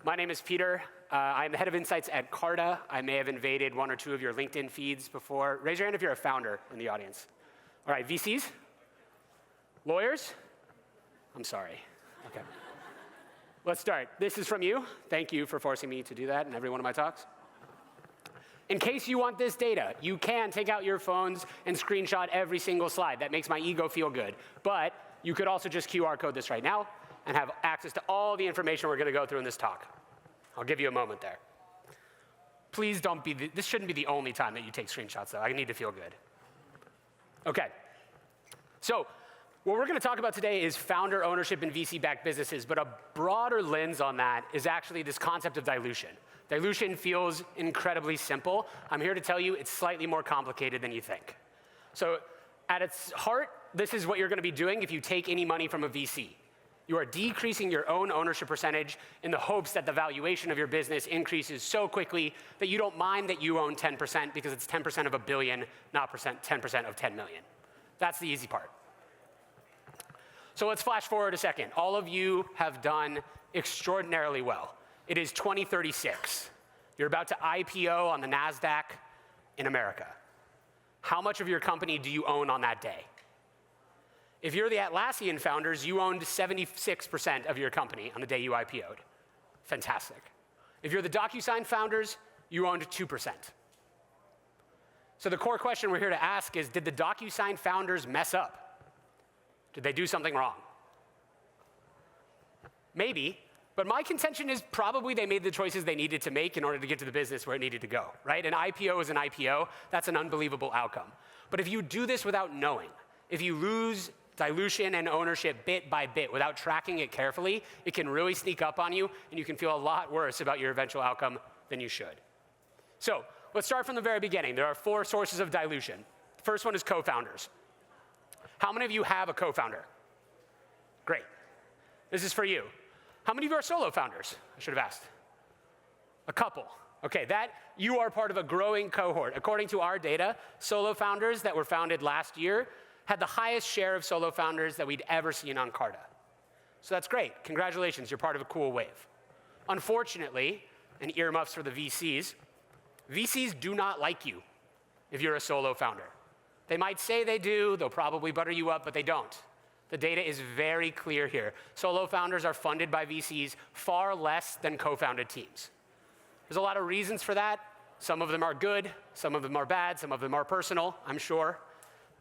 My name is Peter. I'm the head of insights at Carta. I may have invaded one or two of your LinkedIn feeds before. Raise your hand if you're a founder in the audience. All right, VCs? Lawyers? I'm sorry. Okay. Let's start. This is from you. Thank you for forcing me to do that in every one of my talks. In case you want this data, you can take out your phones and screenshot every single slide. That makes my ego feel good. But you could also just QR code this right now and have access to all the information we're going to go through in this talk. I'll give you a moment there. Please don't be, this shouldn't be the only time that you take screenshots, though. I need to feel good. Okay. So what we're going to talk about today is founder ownership in VC-backed businesses, but a broader lens on that is actually this concept of dilution. Dilution feels incredibly simple. I'm here to tell you it's slightly more complicated than you think. So at its heart, this is what you're going to be doing if you take any money from a VC. You are decreasing your own ownership percentage in the hopes that the valuation of your business increases so quickly that you don't mind that you own 10% because it's 10% of $1 billion, not 10% of 10 million. That's the easy part. So let's flash forward a second. All of you have done extraordinarily well. It is 2036. You're about to IPO on the NASDAQ in America. How much of your company do you own on that day? If you're the Atlassian founders, you owned 76% of your company on the day you IPO'd. Fantastic. If you're the DocuSign founders, you owned 2%. So the core question we're here to ask is, did the DocuSign founders mess up? Did they do something wrong? Maybe, but my contention is probably they made the choices they needed to make in order to get to the business where it needed to go, right? An IPO is an IPO. That's an unbelievable outcome. But if you do this without knowing, if you lose dilution and ownership bit by bit without tracking it carefully, it can really sneak up on you, and you can feel a lot worse about your eventual outcome than you should. So let's start from the very beginning. There are 4 sources of dilution. The first one is co-founders. How many of you have a co-founder? Great. This is for you. How many of you are solo founders? I should have asked. A couple. Okay, that you are part of a growing cohort. According to our data, solo founders that were founded last year had the highest share of solo founders that we'd ever seen on Carta. So that's great. Congratulations, you're part of a cool wave. Unfortunately, and earmuffs for the VCs, VCs do not like you if you're a solo founder. They might say they do, they'll probably butter you up, but they don't. The data is very clear here. Solo founders are funded by VCs far less than co-founded teams. There's a lot of reasons for that. Some of them are good, some of them are bad, some of them are personal, I'm sure.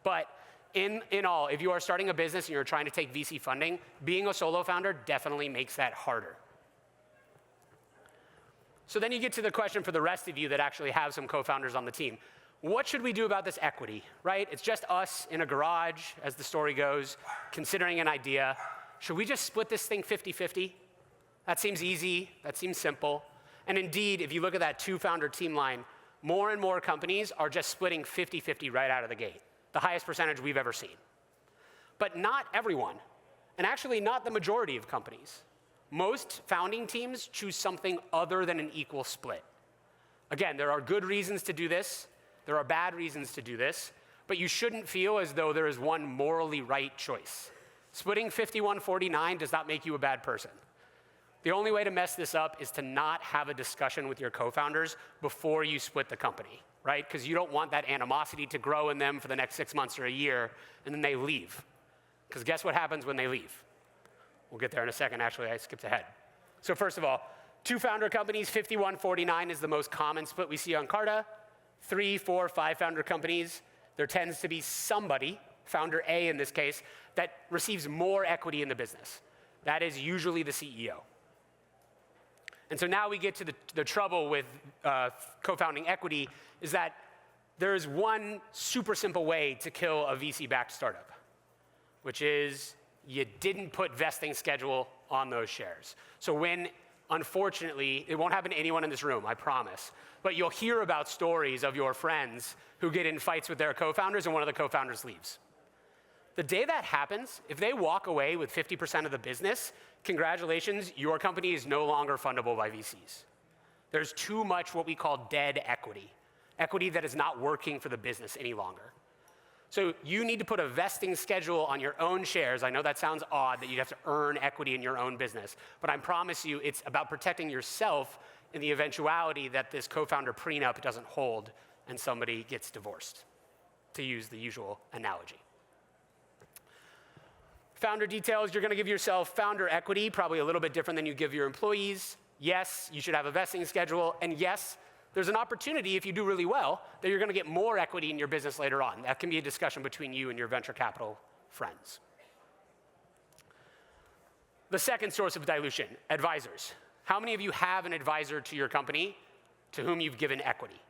But in all, if you are starting a business and you're trying to take VC funding, being a solo founder definitely makes that harder. So then you get to the question for the rest of you that actually have some co-founders on the team. What should we do about this equity, right? It's just us in a garage, as the story goes, considering an idea. Should we just split this thing 50-50? That seems easy, that seems simple. And indeed, if you look at that 2-founder team line, more and more companies are just splitting 50-50 right out of the gate. The highest percentage we've ever seen. But not everyone, and actually not the majority of companies. Most founding teams choose something other than an equal split. Again, there are good reasons to do this. There are bad reasons to do this, but you shouldn't feel as though there is one morally right choice. Splitting 51-49 does not make you a bad person. The only way to mess this up is to not have a discussion with your co-founders before you split the company, right? Because you don't want that animosity to grow in them for the next 6 months or a year, and then they leave. Because guess what happens when they leave? We'll get there in a second. Actually, I skipped ahead. So first of all, 2-founder companies, 51-49 is the most common split we see on Carta. 3, 4, 5-founder companies, there tends to be somebody, founder A in this case, that receives more equity in the business. That is usually the CEO. And so now we get to the trouble with co-founding equity is that there is one super simple way to kill a VC-backed startup, which is you didn't put vesting schedule on those shares. So when, unfortunately, it won't happen to anyone in this room, I promise, but you'll hear about stories of your friends who get in fights with their co-founders and one of the co-founders leaves. The day that happens, if they walk away with 50% of the business, congratulations, your company is no longer fundable by VCs. There's too much what we call dead equity, equity that is not working for the business any longer. So you need to put a vesting schedule on your own shares. I know that sounds odd that you'd have to earn equity in your own business, but I promise you it's about protecting yourself in the eventuality that this co-founder prenup doesn't hold and somebody gets divorced, to use the usual analogy. Founder details, you're going to give yourself founder equity, probably a little bit different than you give your employees. Yes, you should have a vesting schedule, and yes, there's an opportunity, if you do really well, that you're going to get more equity in your business later on. That can be a discussion between you and your venture capital friends. The second source of dilution, advisors. How many of you have an advisor to your company to whom you've given equity?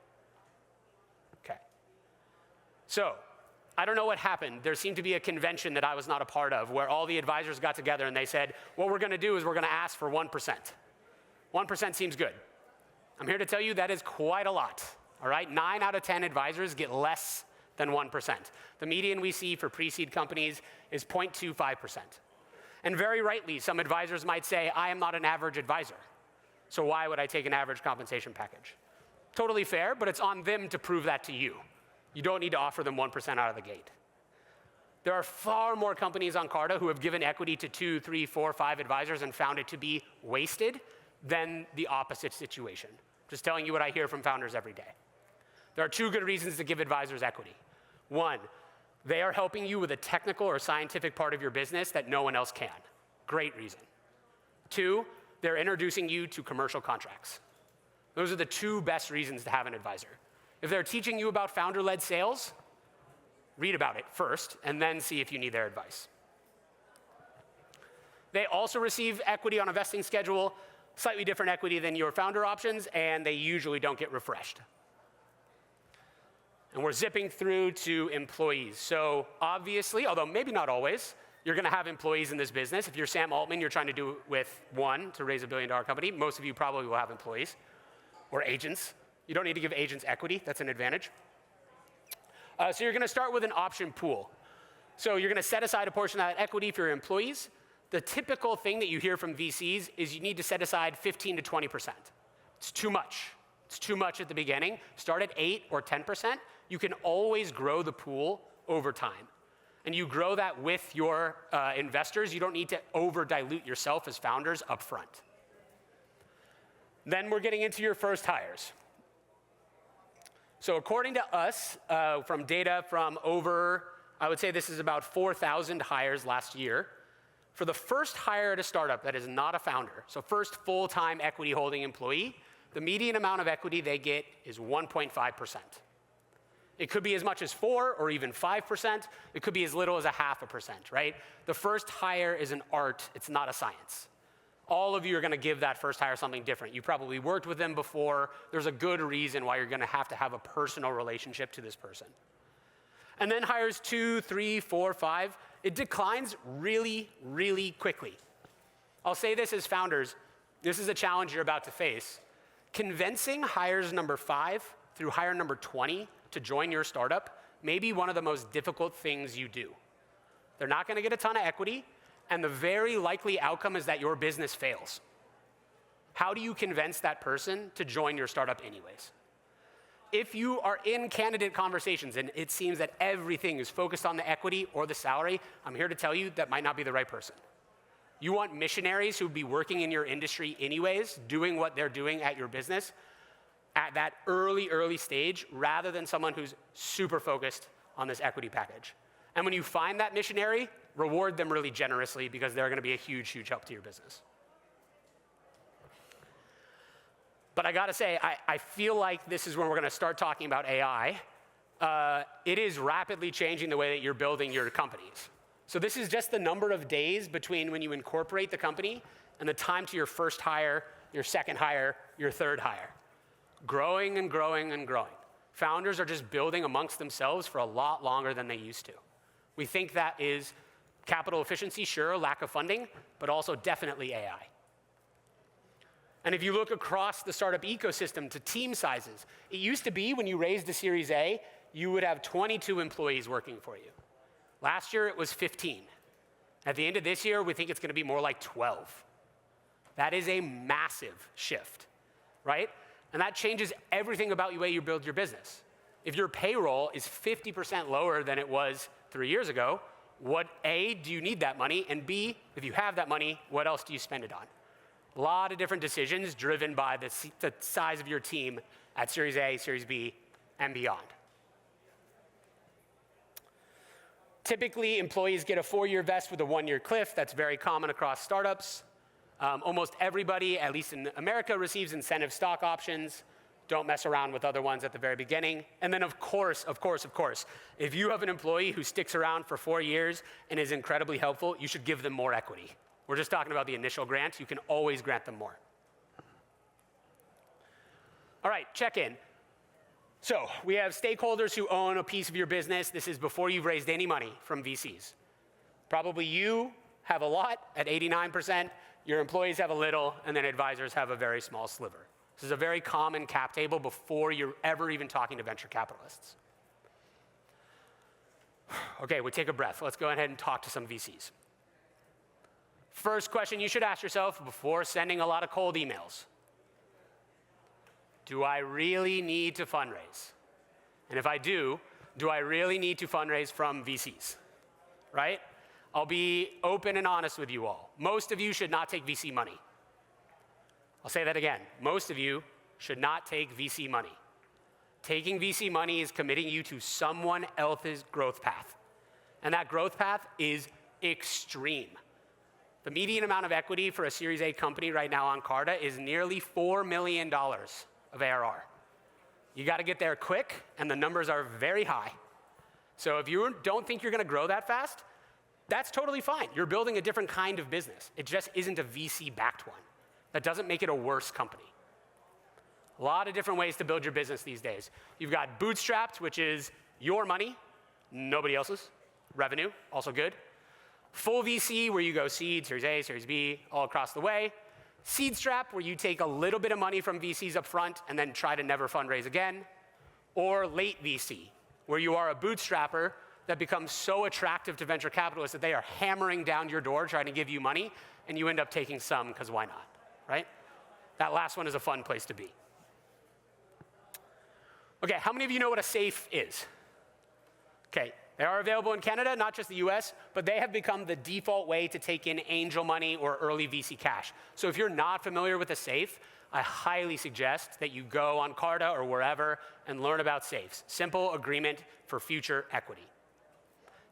Okay. So, I don't know what happened. There seemed to be a convention that I was not a part of where all the advisors got together and they said, what we're going to do is we're going to ask for 1%. 1% seems good. I'm here to tell you that is quite a lot, all right? 9 out of 10 advisors get less than 1%. The median we see for pre-seed companies is 0.25%. And very rightly, some advisors might say, I am not an average advisor, so why would I take an average compensation package? Totally fair, but it's on them to prove that to you. You don't need to offer them 1% out of the gate. There are far more companies on Carta who have given equity to 2, 3, 4, 5 advisors and found it to be wasted than the opposite situation. Just telling you what I hear from founders every day. There are 2 good reasons to give advisors equity. 1, they are helping you with a technical or scientific part of your business that no one else can. Great reason. 2, they're introducing you to commercial contracts. Those are the 2 best reasons to have an advisor. If they're teaching you about founder-led sales, read about it first, and then see if you need their advice. They also receive equity on a vesting schedule, slightly different equity than your founder options, and they usually don't get refreshed. And we're zipping through to employees. So obviously, although maybe not always, you're going to have employees in this business. If you're Sam Altman, you're trying to do it with 1 to raise $1 billion company. Most of you probably will have employees or agents. You don't need to give agents equity. That's an advantage. So you're going to start with an option pool. So you're going to set aside a portion of that equity for your employees. The typical thing that you hear from VCs is you need to set aside 15 to 20%. It's too much. It's too much at the beginning. Start at 8 or 10%. You can always grow the pool over time. And you grow that with your investors. You don't need to over-dilute yourself as founders up front. Then we're getting into your first hires. So according to us, from data from over, I would say this is about 4,000 hires last year. For the first hire at a startup that is not a founder, so first full-time equity holding employee, the median amount of equity they get is 1.5%. It could be as much as 4 or even 5%. It could be as little as 0.5%, right? The first hire is an art, it's not a science. All of you are going to give that first hire something different. You probably worked with them before. There's a good reason why you're going to have a personal relationship to this person. And then hires 2, 3, 4, 5. It declines really, really quickly. I'll say this as founders. This is a challenge you're about to face. Convincing hires number 5 through hire number 20 to join your startup may be one of the most difficult things you do. They're not going to get a ton of equity, and the very likely outcome is that your business fails. How do you convince that person to join your startup anyways? If you are in candidate conversations and it seems that everything is focused on the equity or the salary, I'm here to tell you that might not be the right person. You want missionaries who would be working in your industry anyways, doing what they're doing at your business at that early stage, rather than someone who's super focused on this equity package. And when you find that missionary, reward them really generously because they're going to be a huge, huge help to your business. But I got to say, I feel like this is when we're going to start talking about AI. It is rapidly changing the way that you're building your companies. So this is just the number of days between when you incorporate the company and the time to your first hire, your second hire, your third hire. Growing and growing and growing. Founders are just building amongst themselves for a lot longer than they used to. We think that is capital efficiency, sure, lack of funding, but also definitely AI. And if you look across the startup ecosystem to team sizes, it used to be when you raised a Series A, you would have 22 employees working for you. Last year, it was 15. At the end of this year, we think it's going to be more like 12. That is a massive shift, right? And that changes everything about the way you build your business. If your payroll is 50% lower than it was 3 years ago, A, do you need that money? And B, if you have that money, what else do you spend it on? A lot of different decisions driven by the size of your team at Series A, Series B, and beyond. Typically, employees get a 4-year vest with a 1-year cliff. That's very common across startups. Almost everybody, at least in America, receives incentive stock options. Don't mess around with other ones at the very beginning. And then of course, if you have an employee who sticks around for 4 years and is incredibly helpful, you should give them more equity. We're just talking about the initial grant. You can always grant them more. All right, check-in. So we have stakeholders who own a piece of your business. This is before you've raised any money from VCs. Probably you have a lot at 89%, your employees have a little, and then advisors have a very small sliver. This is a very common cap table before you're ever even talking to venture capitalists. Okay, we take a breath. Let's go ahead and talk to some VCs. First question you should ask yourself before sending a lot of cold emails. Do I really need to fundraise? And if I do I really need to fundraise from VCs? Right? I'll be open and honest with you all. Most of you should not take VC money. I'll say that again. Most of you should not take VC money. Taking VC money is committing you to someone else's growth path. And that growth path is extreme. The median amount of equity for a Series A company right now on Carta is nearly $4 million of ARR. You got to get there quick, and the numbers are very high. So if you don't think you're going to grow that fast, that's totally fine. You're building a different kind of business. It just isn't a VC-backed one. That doesn't make it a worse company. A lot of different ways to build your business these days. You've got bootstrapped, which is your money, nobody else's. Revenue, also good. Full VC, where you go seed, Series A, Series B, all across the way. Seed strap, where you take a little bit of money from VCs up front and then try to never fundraise again. Or late VC, where you are a bootstrapper that becomes so attractive to venture capitalists that they are hammering down your door trying to give you money, and you end up taking some, because why not, right? That last one is a fun place to be. Okay, how many of you know what a SAFE is? Okay, they are available in Canada, not just the US, but they have become the default way to take in angel money or early VC cash. So if you're not familiar with a SAFE, I highly suggest that you go on Carta or wherever and learn about SAFEs. Simple agreement for future equity.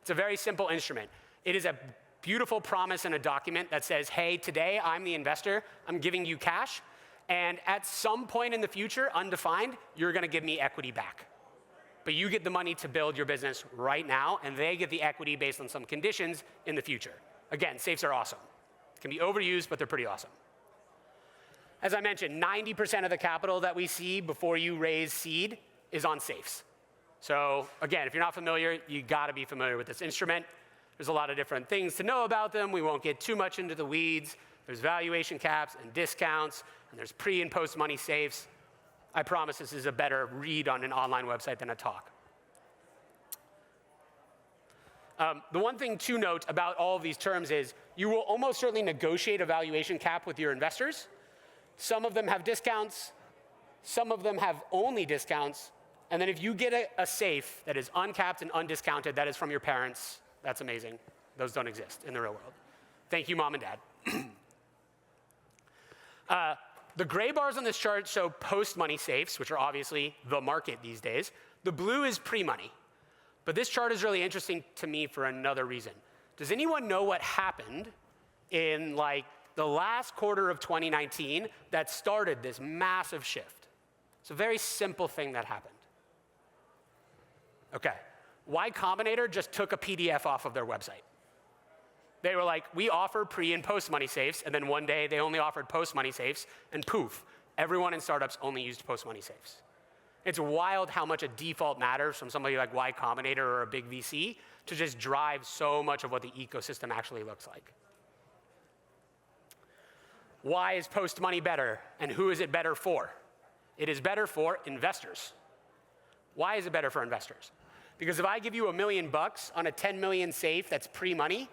It's a very simple instrument. It is a beautiful promise in a document that says, hey, today I'm the investor, I'm giving you cash, and at some point in the future, undefined, you're gonna give me equity back. But you get the money to build your business right now, and they get the equity based on some conditions in the future. Again, SAFEs are awesome. Can be overused, but they're pretty awesome. As I mentioned, 90% of the capital that we see before you raise seed is on SAFEs. So again, if you're not familiar, you gotta be familiar with this instrument. There's a lot of different things to know about them. We won't get too much into the weeds. There's valuation caps and discounts, and there's pre and post money SAFEs. I promise this is a better read on an online website than a talk. The one thing to note about all of these terms is you will almost certainly negotiate a valuation cap with your investors. Some of them have discounts. Some of them have only discounts. And then if you get a SAFE that is uncapped and undiscounted, that is from your parents, that's amazing. Those don't exist in the real world. Thank you, Mom and Dad. The gray bars on this chart show post-money SAFEs, which are obviously the market these days. The blue is pre-money. But this chart is really interesting to me for another reason. Does anyone know what happened in the last quarter of 2019 that started this massive shift? It's a very simple thing that happened. Okay, Y Combinator just took a PDF off of their website. They were like, we offer pre and post money SAFEs, and then one day they only offered post money SAFEs, and poof, everyone in startups only used post money SAFEs. It's wild how much a default matters from somebody like Y Combinator or a big VC to just drive so much of what the ecosystem actually looks like. Why is post money better, and who is it better for? It is better for investors. Why is it better for investors? Because if I give you $1 million on a 10 million SAFE that's pre-money,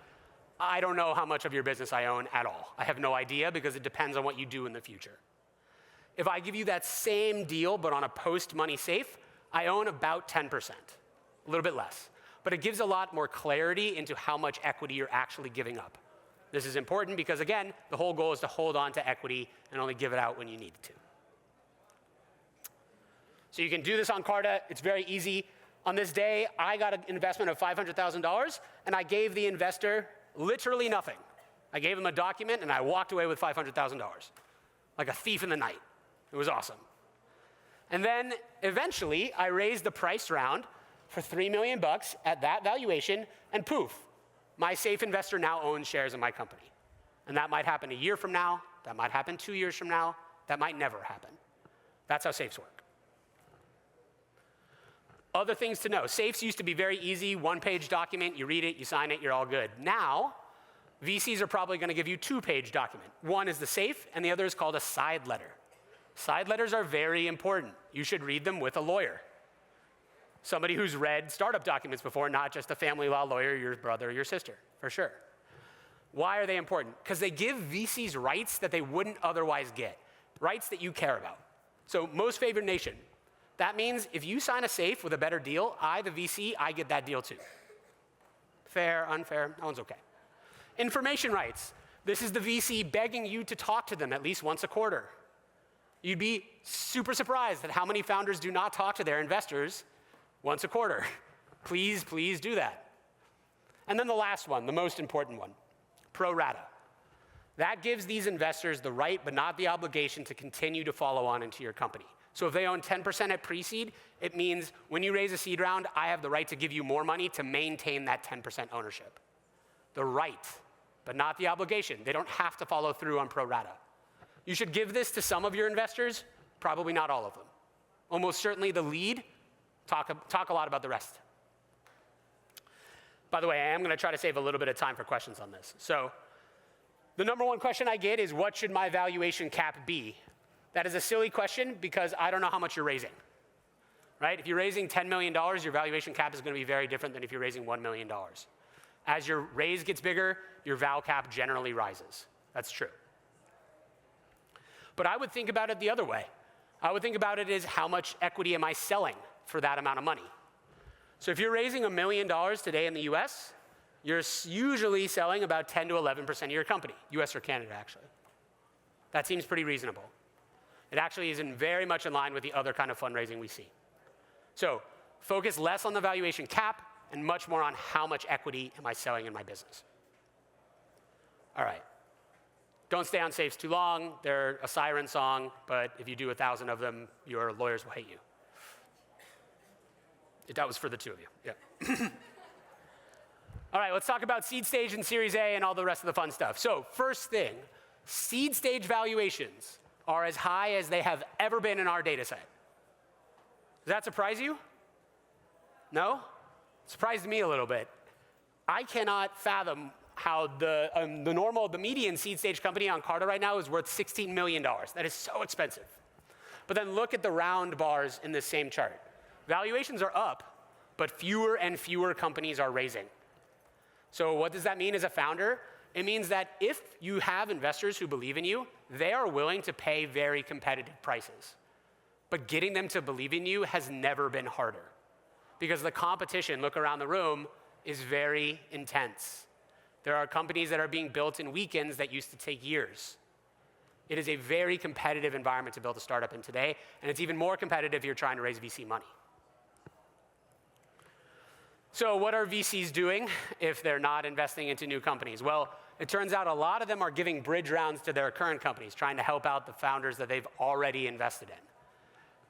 I don't know how much of your business I own at all. I have no idea because it depends on what you do in the future. If I give you that same deal but on a post-money SAFE, I own about 10%, a little bit less. But it gives a lot more clarity into how much equity you're actually giving up. This is important because, again, the whole goal is to hold on to equity and only give it out when you need to. So you can do this on Carta. It's very easy. On this day, I got an investment of $500,000, and I gave the investor literally nothing. I gave him a document, and I walked away with $500,000, like a thief in the night. It was awesome. And then, eventually, I raised the price round for $3 million at that valuation, and poof, my safe investor now owns shares in my company. And that might happen a year from now. That might happen 2 years from now. That might never happen. That's how safes work. Other things to know. Safes used to be very easy, one-page document, you read it, you sign it, you're all good. Now, VCs are probably going to give you two-page document. One is the safe, and the other is called a side letter. Side letters are very important. You should read them with a lawyer. Somebody who's read startup documents before, not just a family law lawyer, your brother or your sister, for sure. Why are they important? Because they give VCs rights that they wouldn't otherwise get, rights that you care about. So most favored nation. That means if you sign a safe with a better deal, I, the VC, I get that deal too. Fair, unfair, that one's okay. Information rights. This is the VC begging you to talk to them at least once a quarter. You'd be super surprised at how many founders do not talk to their investors once a quarter. Please, please do that. And then the last one, the most important one, pro rata. That gives these investors the right but not the obligation to continue to follow on into your company. So if they own 10% at pre-seed, it means when you raise a seed round, I have the right to give you more money to maintain that 10% ownership. The right, but not the obligation. They don't have to follow through on pro rata. You should give this to some of your investors, probably not all of them. Almost certainly the lead, talk a lot about the rest. By the way, I am going to try to save a little bit of time for questions on this. So the number one question I get is, what should my valuation cap be? That is a silly question because I don't know how much you're raising, right? If you're raising $10 million, your valuation cap is going to be very different than if you're raising $1 million. As your raise gets bigger, your val cap generally rises. That's true. But I would think about it the other way. I would think about it as, how much equity am I selling for that amount of money? So if you're raising $1 million today in the US, you're usually selling about 10 to 11% of your company, US or Canada, actually. That seems pretty reasonable. It actually is very much in line with the other kind of fundraising we see. So focus less on the valuation cap and much more on how much equity am I selling in my business. All right. Don't stay on safes too long. They're a siren song, but if you do 1,000 of them, your lawyers will hate you. That was for the two of you. Yeah. All right, let's talk about seed stage and Series A and all the rest of the fun stuff. So first thing, seed stage valuations are as high as they have ever been in our data set. Does that surprise you? No? It surprised me a little bit. I cannot fathom how the median seed stage company on Carta right now is worth $16 million. That is so expensive. But then look at the round bars in this same chart. Valuations are up, but fewer and fewer companies are raising. So what does that mean as a founder? It means that if you have investors who believe in you, they are willing to pay very competitive prices. But getting them to believe in you has never been harder, because the competition, look around the room, is very intense. There are companies that are being built in weekends that used to take years. It is a very competitive environment to build a startup in today, and it's even more competitive if you're trying to raise VC money. So what are VCs doing if they're not investing into new companies? Well, it turns out a lot of them are giving bridge rounds to their current companies, trying to help out the founders that they've already invested in.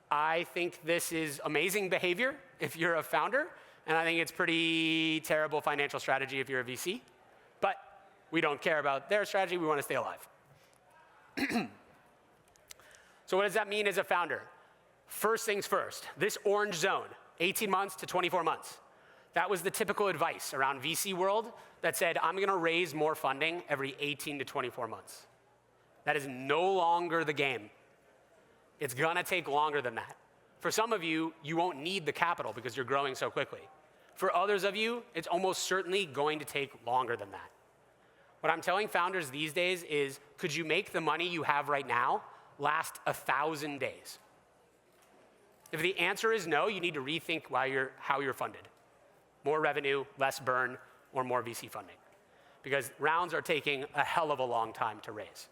I think this is amazing behavior if you're a founder, and I think it's pretty terrible financial strategy if you're a VC. But we don't care about their strategy, we want to stay alive. So what does that mean as a founder? First things first, this orange zone, 18 months to 24 months. That was the typical advice around VC world that said, I'm going to raise more funding every 18 to 24 months. That is no longer the game. It's going to take longer than that. For some of you, you won't need the capital because you're growing so quickly. For others of you, it's almost certainly going to take longer than that. What I'm telling founders these days is, could you make the money you have right now last 1,000 days? If the answer is no, you need to rethink how you're funded. More revenue, less burn, or more VC funding. Because rounds are taking a hell of a long time to raise.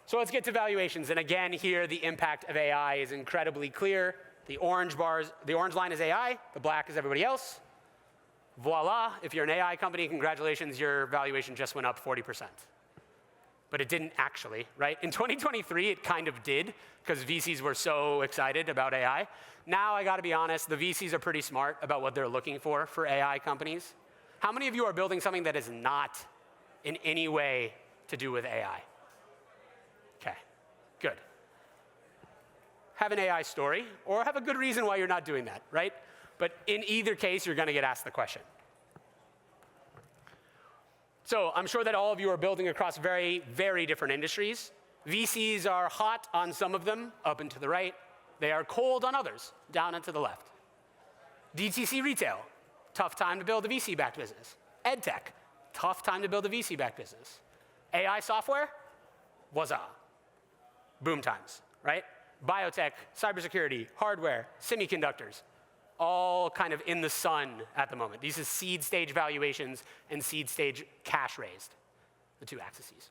So let's get to valuations. And again, here, the impact of AI is incredibly clear. The orange line is AI, the black is everybody else. Voila, if you're an AI company, congratulations, your valuation just went up 40%. But it didn't actually, right? In 2023, it kind of did, because VCs were so excited about AI. Now, I gotta be honest, the VCs are pretty smart about what they're looking for AI companies. How many of you are building something that is not in any way to do with AI? Okay, good. Have an AI story, or have a good reason why you're not doing that, right? But in either case, you're gonna get asked the question. So I'm sure that all of you are building across very, very different industries. VCs are hot on some of them, up and to the right. They are cold on others, down and to the left. DTC retail, tough time to build a VC-backed business. EdTech, tough time to build a VC-backed business. AI software, wazza. Boom times, right? Biotech, cybersecurity, hardware, semiconductors, all kind of in the sun at the moment. These are seed stage valuations and seed stage cash raised, the two axes.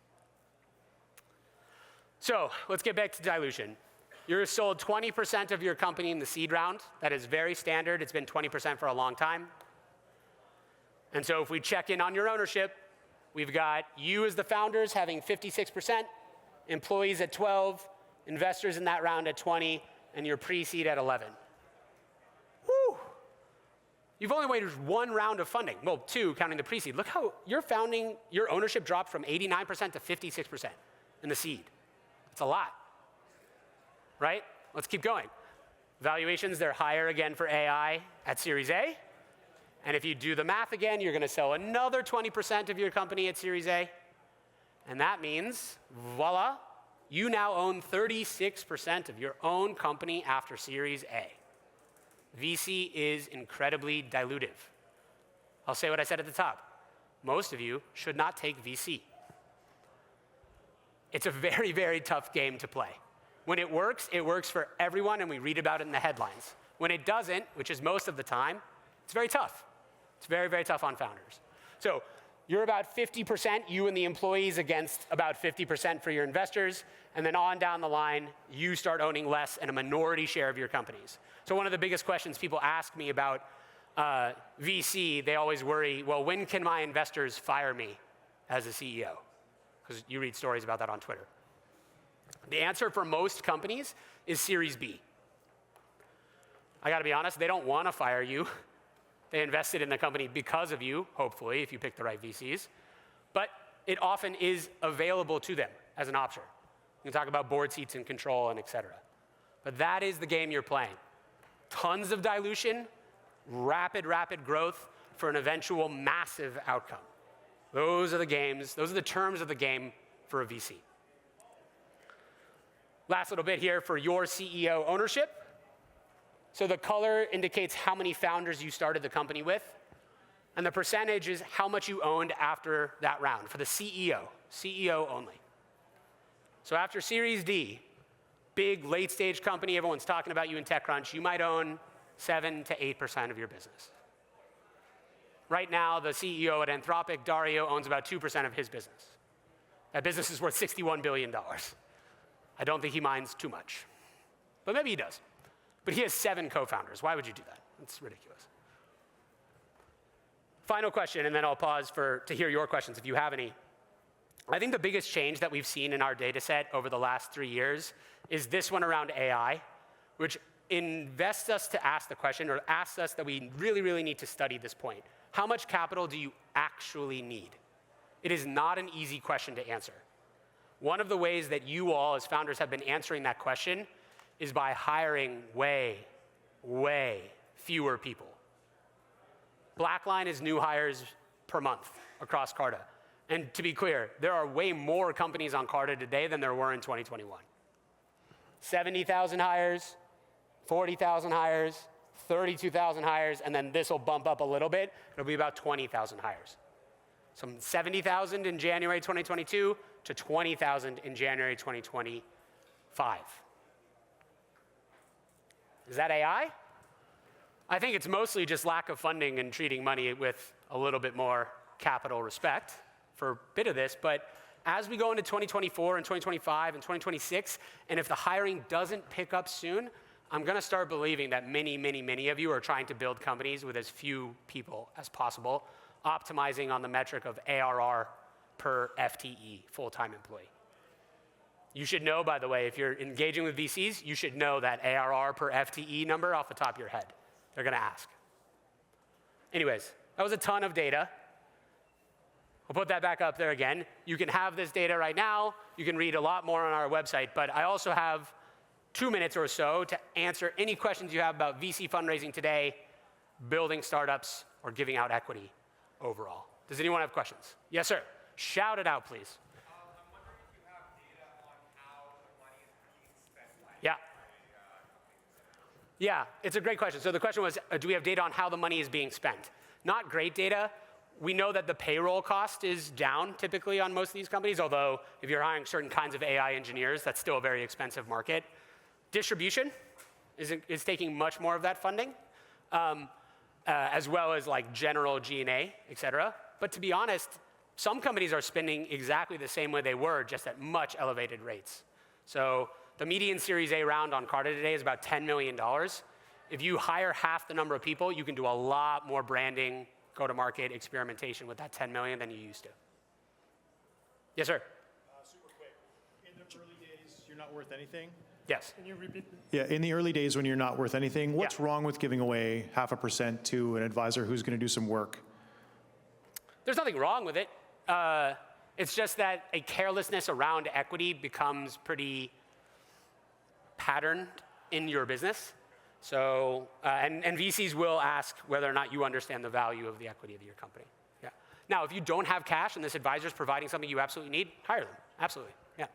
So let's get back to dilution. You're sold 20% of your company in the seed round. That is very standard. It's been 20% for a long time. And so if we check in on your ownership, we've got you as the founders having 56%, employees at 12, investors in that round at 20, and your pre-seed at 11. Woo! You've only waited one round of funding. Well, two, counting the pre-seed. Look how your ownership dropped from 89% to 56% in the seed. It's a lot, right? Let's keep going. Valuations, they're higher again for AI at Series A. And if you do the math again, you're gonna sell another 20% of your company at Series A. And that means, voila, you now own 36% of your own company after Series A. VC is incredibly dilutive. I'll say what I said at the top. Most of you should not take VC. It's a very, very tough game to play. When it works for everyone, and we read about it in the headlines. When it doesn't, which is most of the time, it's very tough. It's very, very tough on founders. So you're about 50%, you and the employees, against about 50% for your investors. And then on down the line, you start owning less and a minority share of your companies. So one of the biggest questions people ask me about VC, they always worry, well, when can my investors fire me as a CEO? Because you read stories about that on Twitter. The answer for most companies is Series B. I gotta be honest, they don't wanna fire you. They invested in the company because of you, hopefully, if you pick the right VCs. But it often is available to them as an option. You can talk about board seats and control and et cetera. But that is the game you're playing. Tons of dilution, rapid growth for an eventual massive outcome. Those are the games, those are the terms of the game for a VC. Last little bit here for your CEO ownership. So the color indicates how many founders you started the company with, and the percentage is how much you owned after that round for the CEO only. So after Series D, big late stage company, everyone's talking about you in TechCrunch, you might own 7 to 8% of your business. Right now, the CEO at Anthropic, Dario, owns about 2% of his business. That business is worth $61 billion. I don't think he minds too much, but maybe he does. But he has 7 co-founders. Why would you do that? It's ridiculous. Final question, and then I'll pause to hear your questions if you have any. I think the biggest change that we've seen in our data set over the last 3 years is this one around AI, which invests us to ask the question, or asks us that we really, really need to study this point. How much capital do you actually need? It is not an easy question to answer. One of the ways that you all as founders have been answering that question is by hiring way fewer people. Blackline is new hires per month across Carta. And to be clear, there are way more companies on Carta today than there were in 2021. 70,000 hires, 40,000 hires, 32,000 hires, and then this will bump up a little bit. It'll be about 20,000 hires. From 70,000 in January 2022 to 20,000 in January 2025. Is that AI? I think it's mostly just lack of funding and treating money with a little bit more capital respect for a bit of this. But as we go into 2024 and 2025 and 2026, and if the hiring doesn't pick up soon, I'm going to start believing that many of you are trying to build companies with as few people as possible, optimizing on the metric of ARR per FTE, full-time employee. You should know, by the way, if you're engaging with VCs, you should know that ARR per FTE number off the top of your head. They're going to ask. Anyways, that was a ton of data. I'll put that back up there again. You can have this data right now. You can read a lot more on our website, but I also have 2 minutes or so to answer any questions you have about VC fundraising today, building startups, or giving out equity overall. Does anyone have questions? Yes, sir. Shout it out, please. I'm wondering if you have data on how the money is being spent by Yeah, it's a great question. So the question was, do we have data on how the money is being spent? Not great data. We know that the payroll cost is down typically on most of these companies, although if you're hiring certain kinds of AI engineers, that's still a very expensive market. Distribution is taking much more of that funding, as well as like general G&A, et cetera. But to be honest, some companies are spending exactly the same way they were, just at much elevated rates. So the median Series A round on Carta today is about $10 million. If you hire half the number of people, you can do a lot more branding, go-to-market experimentation with that 10 million than you used to. Yes, sir? Super quick. In the early days, you're not worth anything? Yes. Can you repeat? Yeah, in the early days when you're not worth anything, what's wrong with giving away 0.5% to an advisor who's going to do some work? There's nothing wrong with it. It's just that a carelessness around equity becomes pretty patterned in your business. So, and VCs will ask whether or not you understand the value of the equity of your company. Yeah. Now, if you don't have cash and this advisor is providing something you absolutely need, hire them. Absolutely. Yeah.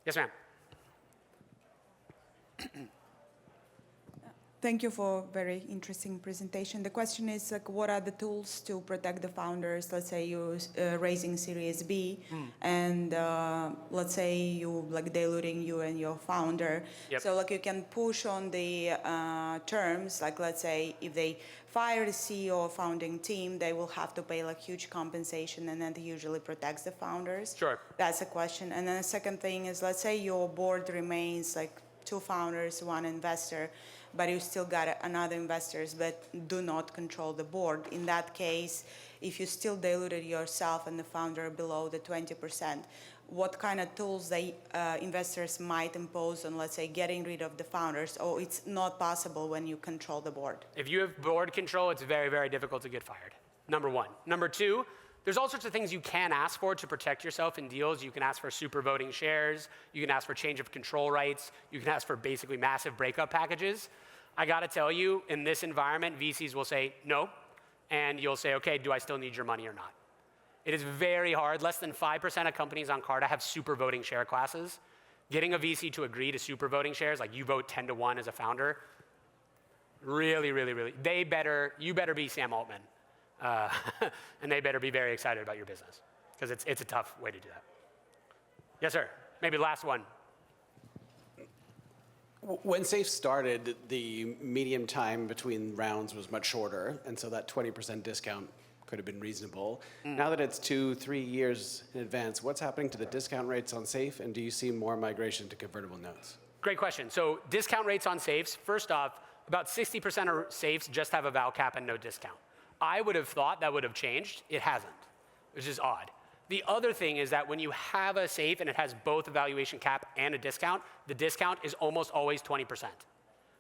Yes, ma'am. Thank you for a very interesting presentation. The question is, like, what are the tools to protect the founders? Let's say you're raising Series B, and let's say you like diluting you and your founder. Yep. So like you can push on the terms. Like let's say if they fire the CEO or founding team, they will have to pay like huge compensation, and that usually protects the founders. Sure. That's a question. And then the second thing is, let's say your board remains like 2 founders, 1 investor, but you still got another investors that do not control the board. In that case, if you still diluted yourself and the founder below the 20%, what kind of tools investors might impose on, let's say, getting rid of the founders, or it's not possible when you control the board? If you have board control, it's very, very difficult to get fired, number one. Number two, there's all sorts of things you can ask for to protect yourself in deals. You can ask for super voting shares. You can ask for change of control rights. You can ask for basically massive breakup packages. I got to tell you, in this environment, VCs will say no, and you'll say, okay, do I still need your money or not? It is very hard. Less than 5% of companies on Carta have super voting share classes. Getting a VC to agree to super voting shares, like you vote 10-1 as a founder, really, you better be Sam Altman. And they better be very excited about your business, because it's a tough way to do that. Yes, sir. Maybe last one. When Safe started, the median time between rounds was much shorter, and so that 20% discount could have been reasonable. Now that it's 2-3 years in advance, what's happening to the discount rates on Safe, and do you see more migration to convertible notes? Great question. So discount rates on safes, first off, about 60% of safes just have a val cap and no discount. I would have thought that would have changed. It hasn't, which is odd. The other thing is that when you have a safe and it has both a valuation cap and a discount, the discount is almost always 20%.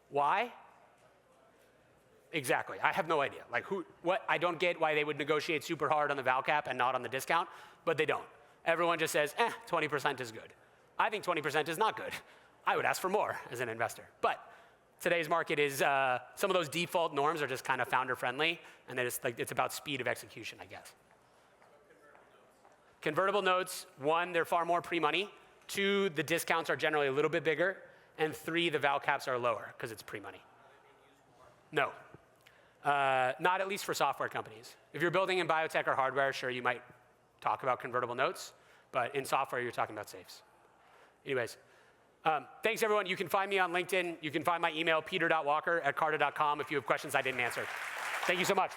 Why? Exactly. I have no idea. Like I don't get why they would negotiate super hard on the val cap and not on the discount, but they don't. Everyone just says, 20% is good. I think 20% is not good. I would ask for more as an investor. But today's market is, some of those default norms are just kind of founder friendly, and it's about speed of execution, I guess. Convertible notes, 1, they're far more pre-money. 2, the discounts are generally a little bit bigger. And 3, the val caps are lower because it's pre-money. No. Not at least for software companies. If you're building in biotech or hardware, sure, you might talk about convertible notes. But in software, you're talking about safes. Anyways, Thanks, everyone. You can find me on LinkedIn. You can find my email, peter.walker@carta.com, if you have questions I didn't answer. Thank you so much.